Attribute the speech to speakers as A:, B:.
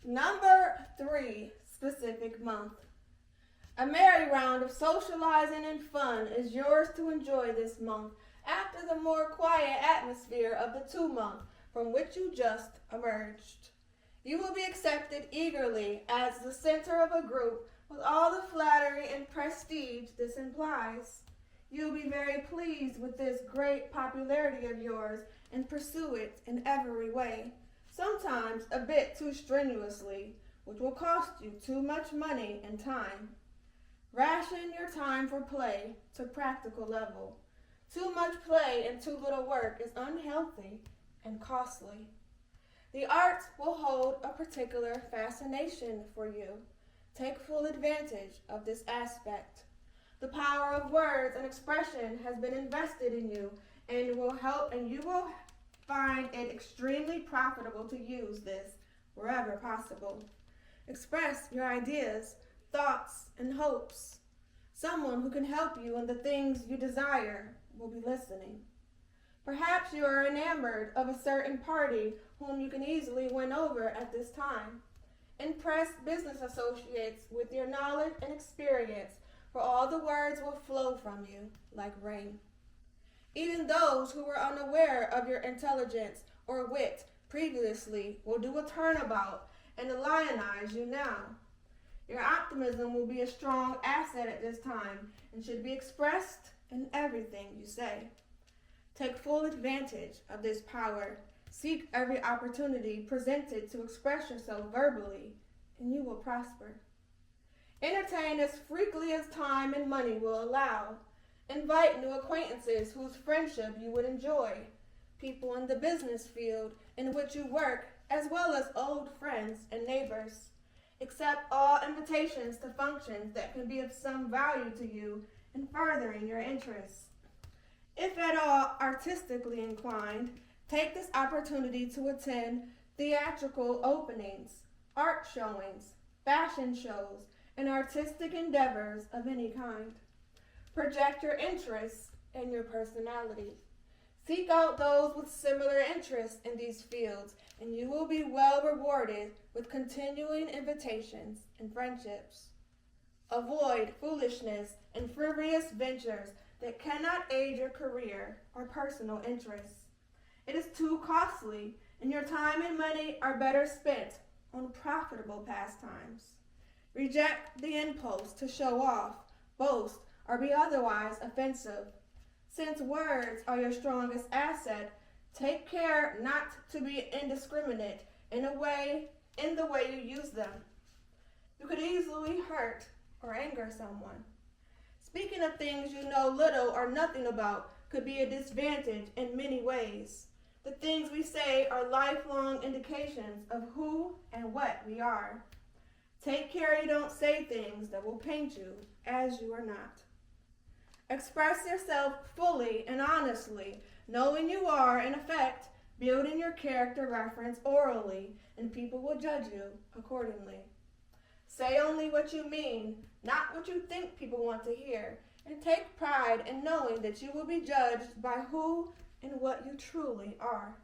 A: Number 3, specific month. A merry round of socializing and fun is yours to enjoy this month after the more quiet atmosphere of the 2 month from which you just emerged. You will be accepted eagerly as the center of a group with all the flattery and prestige this implies. You'll be very pleased with this great popularity of yours and pursue it in every way, sometimes a bit too strenuously, which will cost you too much money and time. Ration your time for play to practical level. Too much play and too little work is unhealthy and costly. The arts will hold a particular fascination for you. Take full advantage of this aspect. The power of words and expression has been invested in you and you will find it extremely profitable to use this wherever possible. Express your ideas, thoughts, and hopes. Someone who can help you in the things you desire will be listening. Perhaps you are enamored of a certain party whom you can easily win over at this time. Impress business associates with your knowledge and experience, for all the words will flow from you like rain. Even those who were unaware of your intelligence or wit previously will do a turnabout and lionize you now. Your optimism will be a strong asset at this time and should be expressed in everything you say. Take full advantage of this power. Seek every opportunity presented to express yourself verbally, and you will prosper. Entertain as frequently as time and money will allow. Invite new acquaintances whose friendship you would enjoy. People in the business field in which you work, as well as old friends and neighbors. Accept all invitations to functions that can be of some value to you in furthering your interests. If at all artistically inclined, take this opportunity to attend theatrical openings, art showings, fashion shows, and artistic endeavors of any kind. Project your interests and your personality. Seek out those with similar interests in these fields, and you will be well rewarded with continuing invitations and friendships. Avoid foolishness and frivolous ventures that cannot aid your career or personal interests. It is too costly, and your time and money are better spent on profitable pastimes. Reject the impulse to show off, boast, or be otherwise offensive. Since words are your strongest asset, take care not to be indiscriminate in the way you use them. You could easily hurt or anger someone. Speaking of things you know little or nothing about could be a disadvantage in many ways. The things we say are lifelong indications of who and what we are. Take care you don't say things that will paint you as you are not. Express yourself fully and honestly, knowing you are, in effect, building your character reference orally, and people will judge you accordingly. Say only what you mean, not what you think people want to hear, and take pride in knowing that you will be judged by who and what you truly are.